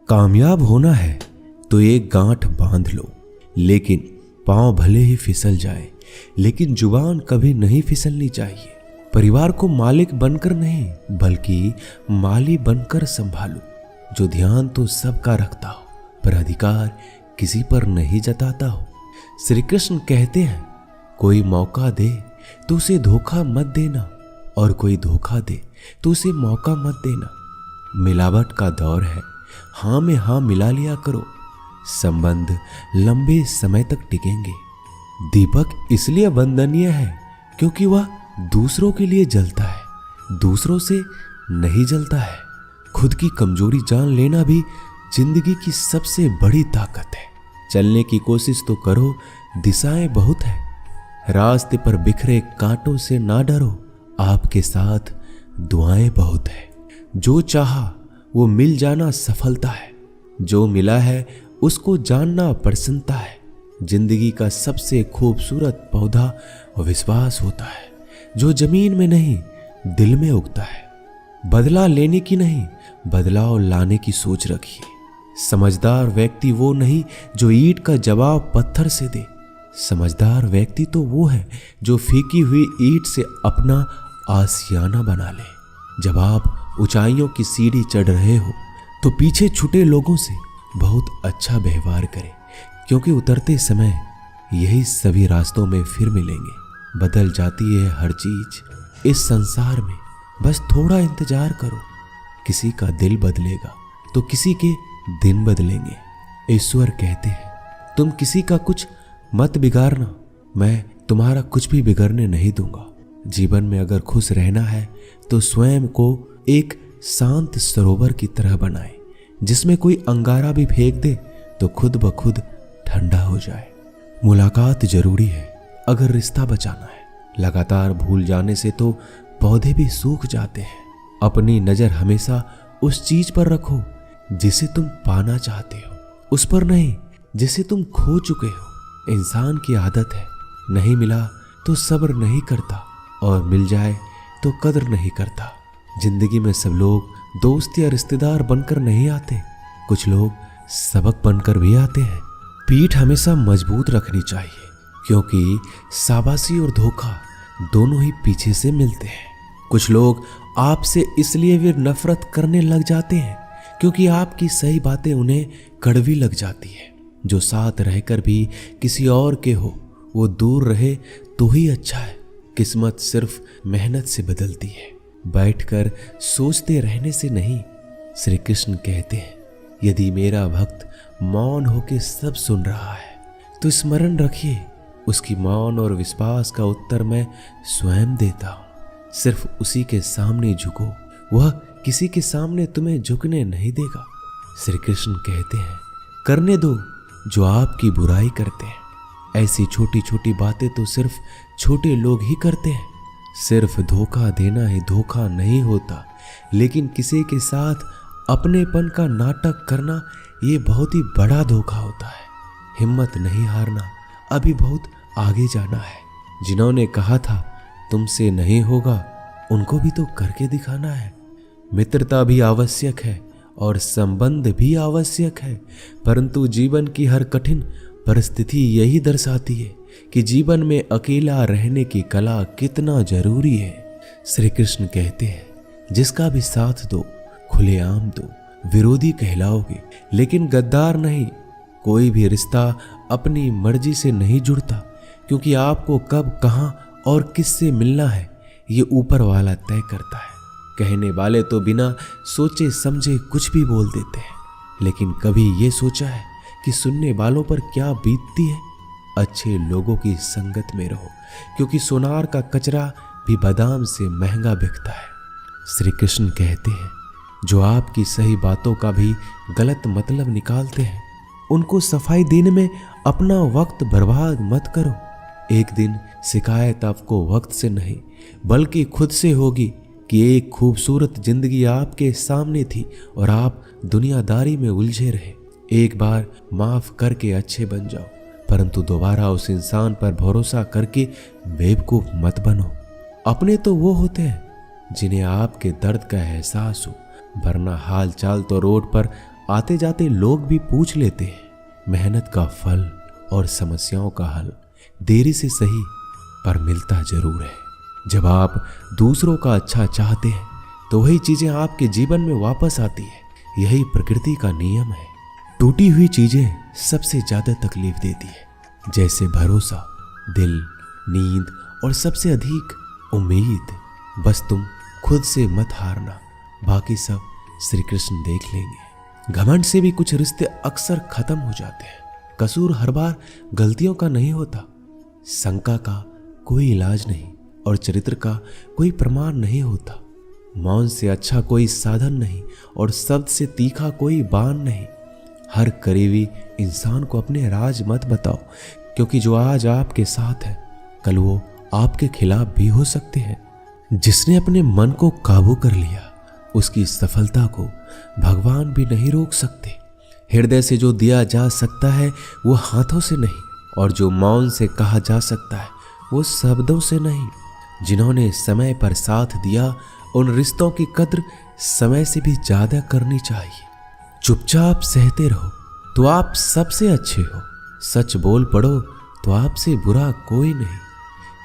कामयाब होना है तो एक गांठ बांध लो, लेकिन पांव भले ही फिसल जाए, लेकिन जुबान कभी नहीं फिसलनी चाहिए। परिवार को मालिक बनकर नहीं बल्कि माली बनकर संभालो, जो ध्यान तो सबका रखता हो पर अधिकार किसी पर नहीं जताता हो। श्री कृष्ण कहते हैं, कोई मौका दे तो उसे धोखा मत देना, और कोई धोखा दे तो उसे मौका मत देना। मिलावट का दौर है, हाँ में हाँ मिला लिया करो, संबंध लंबे समय तक टिकेंगे। दीपक इसलिए वंदनीय है क्योंकि वह दूसरों के लिए जलता है, दूसरों से नहीं जलता है। खुद की कमजोरी जान लेना भी जिंदगी की सबसे बड़ी ताकत है। चलने की कोशिश तो करो, दिशाएं बहुत है। रास्ते पर बिखरे कांटों से ना डरो, आपके साथ दुआएं बहुत है। जो चाहा वो मिल जाना सफलता है, जो मिला है उसको जानना प्रसन्नता है। जिंदगी का सबसे खूबसूरत पौधा विश्वास होता है, जो जमीन में नहीं दिल में उगता है। बदला लेने की नहीं, बदलाव लाने की सोच रखिए। समझदार व्यक्ति वो नहीं जो ईंट का जवाब पत्थर से दे, समझदार व्यक्ति तो वो है जो फीकी हुई ईंट से अपना आशियाना बना ले। जब आप ऊंचाइयों की सीढ़ी चढ़ रहे हो तो पीछे छूटे लोगों से बहुत अच्छा व्यवहार करें, क्योंकि उतरते समय यही सभी रास्तों में फिर मिलेंगे। बदल जाती है हर चीज इस संसार में, बस थोड़ा इंतजार करो। किसी का दिल बदलेगा तो किसी के दिन बदलेंगे। ईश्वर कहते हैं, तुम किसी का कुछ मत बिगाड़ना, मैं तुम्हारा कुछ भी बिगड़ने नहीं दूंगा। जीवन में अगर खुश रहना है तो स्वयं को एक शांत सरोवर की तरह बनाए, जिसमें कोई अंगारा भी फेंक दे तो खुद ब खुद ठंडा हो जाए। मुलाकात जरूरी है अगर रिश्ता बचाना है। लगातार भूल जाने से तो पौधे भी सूख जाते हैं। अपनी नजर हमेशा उस चीज पर रखो जिसे तुम पाना चाहते हो, उस पर नहीं जिसे तुम खो चुके हो। इंसान की आदत है, नहीं मिला तो सब्र नहीं करता, और मिल जाए तो कदर नहीं करता। जिंदगी में सब लोग दोस्त या रिश्तेदार बनकर नहीं आते, कुछ लोग सबक बनकर भी आते हैं। पीठ हमेशा मजबूत रखनी चाहिए, क्योंकि शाबाशी और धोखा दोनों ही पीछे से मिलते हैं। कुछ लोग आपसे इसलिए भी नफरत करने लग जाते हैं क्योंकि आपकी सही बातें उन्हें कड़वी लग जाती है। जो साथ रहकर भी किसी और के हो, वो दूर रहे तो ही अच्छा है। किस्मत सिर्फ मेहनत से बदलती है, बैठकर सोचते रहने से नहीं। श्री कृष्ण कहते हैं, यदि मेरा भक्त मौन होके सब सुन रहा है तो स्मरण रखिए, उसकी मौन और विश्वास का उत्तर मैं स्वयं देता हूँ। सिर्फ उसी के सामने झुको, वह किसी के सामने तुम्हें झुकने नहीं देगा। श्री कृष्ण कहते हैं, करने दो जो आपकी बुराई करते हैं। ऐसी छोटी छोटी बातें तो सिर्फ छोटे लोग ही करते हैं। सिर्फ धोखा देना ही धोखा नहीं होता, लेकिन किसी के साथ अपनेपन का नाटक करना ये बहुत ही बड़ा धोखा होता है। हिम्मत नहीं हारना, अभी बहुत आगे जाना है। जिन्होंने कहा था तुमसे नहीं होगा, उनको भी तो करके दिखाना है। मित्रता भी आवश्यक है और संबंध भी आवश्यक है, परंतु जीवन की हर कठिन परिस्थिति यही दर्शाती है कि जीवन में अकेला रहने की कला कितना जरूरी है। श्री कृष्ण कहते हैं, जिसका भी साथ दो खुलेआम दो, विरोधी कहलाओगे लेकिन गद्दार नहीं। कोई भी रिश्ता अपनी मर्जी से नहीं जुड़ता, क्योंकि आपको कब, कहां और किससे मिलना है ये ऊपर वाला तय करता है। कहने वाले तो बिना सोचे समझे कुछ भी बोल देते हैं, लेकिन कभी ये सोचा है कि सुनने वालों पर क्या बीतती है? अच्छे लोगों की संगत में रहो, क्योंकि सोनार का कचरा भी बादाम से महंगा बिकता है। श्री कृष्ण कहते हैं, जो आपकी सही बातों का भी गलत मतलब निकालते हैं, उनको सफाई देने में अपना वक्त बर्बाद मत करो। एक दिन शिकायत आपको वक्त से नहीं बल्कि खुद से होगी कि एक खूबसूरत जिंदगी आपके सामने थी और आप दुनियादारी में उलझे रहे। एक बार माफ करके अच्छे बन जाओ, परंतु दोबारा उस इंसान पर भरोसा करके बेवकूफ मत बनो। अपने तो वो होते हैं जिन्हें आपके दर्द का एहसास हो, वरना हाल चाल तो रोड पर आते जाते लोग भी पूछ लेते हैं। मेहनत का फल और समस्याओं का हल देरी से सही पर मिलता जरूर है। जब आप दूसरों का अच्छा चाहते हैं तो वही चीजें आपके जीवन में वापस आती है। यही प्रकृति का नियम है। टूटी हुई चीजें सबसे ज्यादा तकलीफ देती है, जैसे भरोसा, दिल, नींद और सबसे अधिक उम्मीद। बस तुम खुद से मत हारना, बाकी सब श्री कृष्ण देख लेंगे। घमंड से भी कुछ रिश्ते अक्सर खत्म हो जाते हैं। कसूर हर बार गलतियों का नहीं होता, शंका का कोई इलाज नहीं और चरित्र का कोई प्रमाण नहीं होता। मौन से अच्छा कोई साधन नहीं और शब्द से तीखा कोई बाण नहीं। हर करीबी इंसान को अपने राज मत बताओ, क्योंकि जो आज आपके साथ है कल वो आपके खिलाफ भी हो सकते हैं। जिसने अपने मन को काबू कर लिया उसकी सफलता को भगवान भी नहीं रोक सकते। हृदय से जो दिया जा सकता है वो हाथों से नहीं, और जो मौन से कहा जा सकता है वो शब्दों से नहीं। जिन्होंने समय पर साथ दिया उन रिश्तों की कद्र समय से भी ज्यादा करनी चाहिए। चुपचाप सहते रहो तो आप सबसे अच्छे हो, सच बोल पड़ो तो आपसे बुरा कोई नहीं।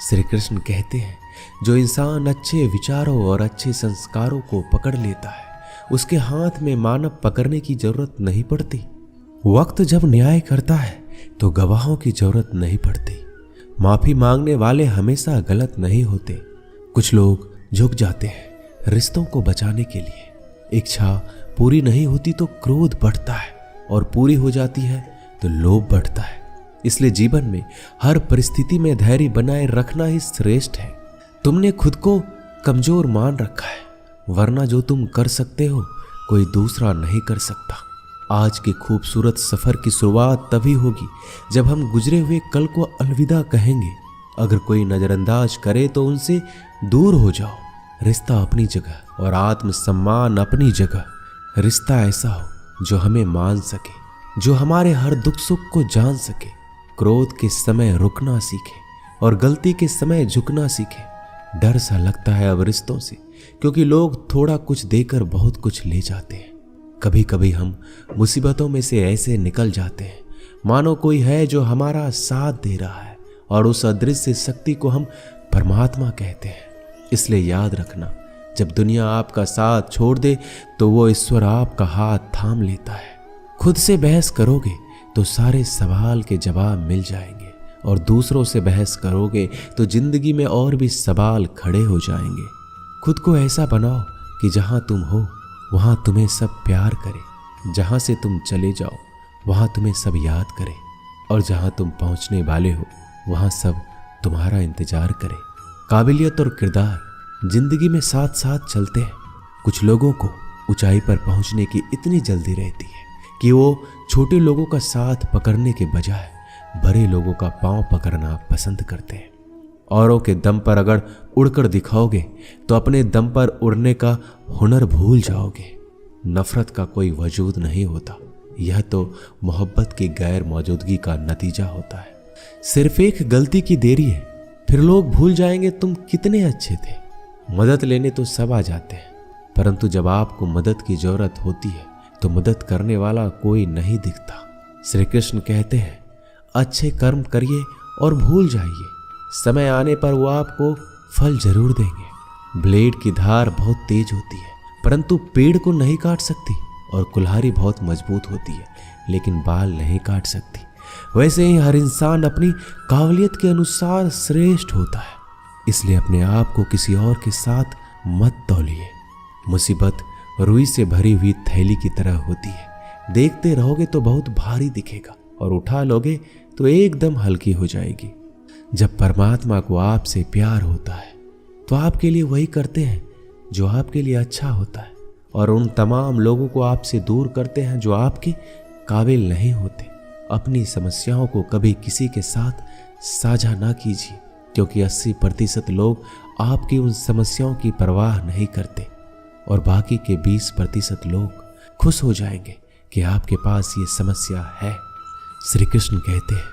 श्री कृष्ण कहते हैं, जो इंसान अच्छे विचारों और अच्छे संस्कारों को पकड़ लेता है उसके हाथ में मानव पकड़ने की जरूरत नहीं पड़ती। वक्त जब न्याय करता है तो गवाहों की जरूरत नहीं पड़ती। माफी मांगने वाले हमेशा गलत नहीं होते। कुछ लोग झुक जाते हैं रिश्तों को बचाने के लिए। इच्छा पूरी नहीं होती तो क्रोध बढ़ता है, और पूरी हो जाती है तो लोभ बढ़ता है। इसलिए जीवन में हर परिस्थिति में धैर्य बनाए रखना ही श्रेष्ठ है। तुमने खुद को कमजोर मान रखा है, वरना जो तुम कर सकते हो कोई दूसरा नहीं कर सकता। आज के खूबसूरत सफर की शुरुआत तभी होगी जब हम गुजरे हुए कल को अलविदा कहेंगे। अगर कोई नजरअंदाज करे तो उनसे दूर हो जाओ। रिश्ता अपनी जगह और आत्मसम्मान अपनी जगह। रिश्ता ऐसा हो जो हमें मान सके, जो हमारे हर दुख सुख को जान सके, क्रोध के समय रुकना सीखे और गलती के समय झुकना सीखे। डर सा लगता है अब रिश्तों से, क्योंकि लोग थोड़ा कुछ देकर बहुत कुछ ले जाते हैं। कभी कभी हम मुसीबतों में से ऐसे निकल जाते हैं मानो कोई है जो हमारा साथ दे रहा है, और उस अदृश्य शक्ति को हम परमात्मा कहते हैं। इसलिए याद रखना, जब दुनिया आपका साथ छोड़ दे तो वो ईश्वर आपका हाथ थाम लेता है। खुद से बहस करोगे तो सारे सवाल के जवाब मिल जाएंगे, और दूसरों से बहस करोगे तो जिंदगी में और भी सवाल खड़े हो जाएंगे। खुद को ऐसा बनाओ कि जहां तुम हो वहां तुम्हें सब प्यार करे, जहां से तुम चले जाओ वहां तुम्हें सब याद करे, और जहां तुम पहुंचने वाले हो वहां सब तुम्हारा इंतजार करे। काबिलियत और किरदार जिंदगी में साथ साथ चलते हैं। कुछ लोगों को ऊंचाई पर पहुंचने की इतनी जल्दी रहती है कि वो छोटे लोगों का साथ पकड़ने के बजाय बड़े लोगों का पांव पकड़ना पसंद करते हैं। औरों के दम पर अगर उड़कर दिखाओगे तो अपने दम पर उड़ने का हुनर भूल जाओगे। नफरत का कोई वजूद नहीं होता, यह तो मोहब्बत की गैर मौजूदगी का नतीजा होता है। सिर्फ एक गलती की देरी है, फिर लोग भूल जाएंगे तुम कितने अच्छे थे। मदद लेने तो सब आ जाते हैं, परंतु जब आपको मदद की जरूरत होती है तो मदद करने वाला कोई नहीं दिखता। श्री कृष्ण कहते हैं, अच्छे कर्म करिए और भूल जाइए, समय आने पर वो आपको फल जरूर देंगे। ब्लेड की धार बहुत तेज होती है परंतु पेड़ को नहीं काट सकती, और कुल्हाड़ी बहुत मजबूत होती है लेकिन बाल नहीं काट सकती। वैसे ही हर इंसान अपनी काबिलियत के अनुसार श्रेष्ठ होता है। इसलिए अपने आप को किसी और के साथ मत तौलिए। मुसीबत रुई से भरी हुई थैली की तरह होती है, देखते रहोगे तो बहुत भारी दिखेगा और उठा लोगे तो एकदम हल्की हो जाएगी। जब परमात्मा को आपसे प्यार होता है तो आपके लिए वही करते हैं जो आपके लिए अच्छा होता है, और उन तमाम लोगों को आपसे दूर करते हैं जो आपके काबिल नहीं होते। अपनी समस्याओं को कभी किसी के साथ साझा ना कीजिए, क्योंकि 80% लोग आपकी उन समस्याओं की परवाह नहीं करते, और बाकी के 20% लोग खुश हो जाएंगे कि आपके पास ये समस्या है। श्री कृष्ण कहते हैं,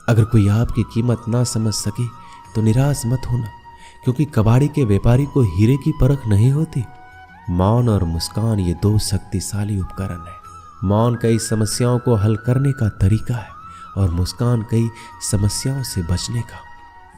अगर कोई आपकी कीमत ना समझ सके तो निराश मत होना, क्योंकि कबाड़ी के व्यापारी को हीरे की परख नहीं होती। मौन और मुस्कान ये दो शक्तिशाली उपकरण है। मौन कई समस्याओं को हल करने का तरीका है और मुस्कान कई समस्याओं से बचने का।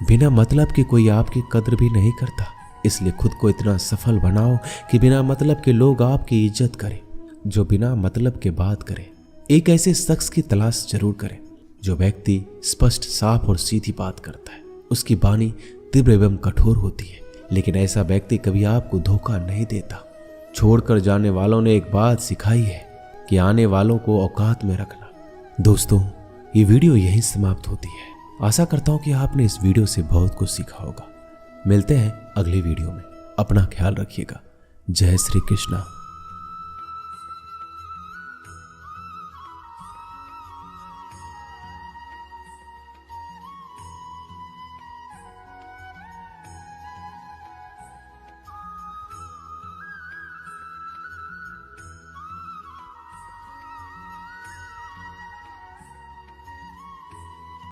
बिना मतलब के कोई आपकी कद्र भी नहीं करता, इसलिए खुद को इतना सफल बनाओ कि बिना मतलब के लोग आपकी इज्जत करें। जो बिना मतलब के बात करे, एक ऐसे शख्स की तलाश जरूर करें जो व्यक्ति स्पष्ट, साफ और सीधी बात करता है। उसकी वाणी तीव्र एवं कठोर होती है, लेकिन ऐसा व्यक्ति कभी आपको धोखा नहीं देता। छोड़कर जाने वालों ने एक बात सिखाई है कि आने वालों को औकात में रखना। दोस्तों, ये वीडियो यहीं समाप्त होती है। आशा करता हूं कि आपने इस वीडियो से बहुत कुछ सीखा होगा। मिलते हैं अगली वीडियो में। अपना ख्याल रखिएगा। जय श्री कृष्णा।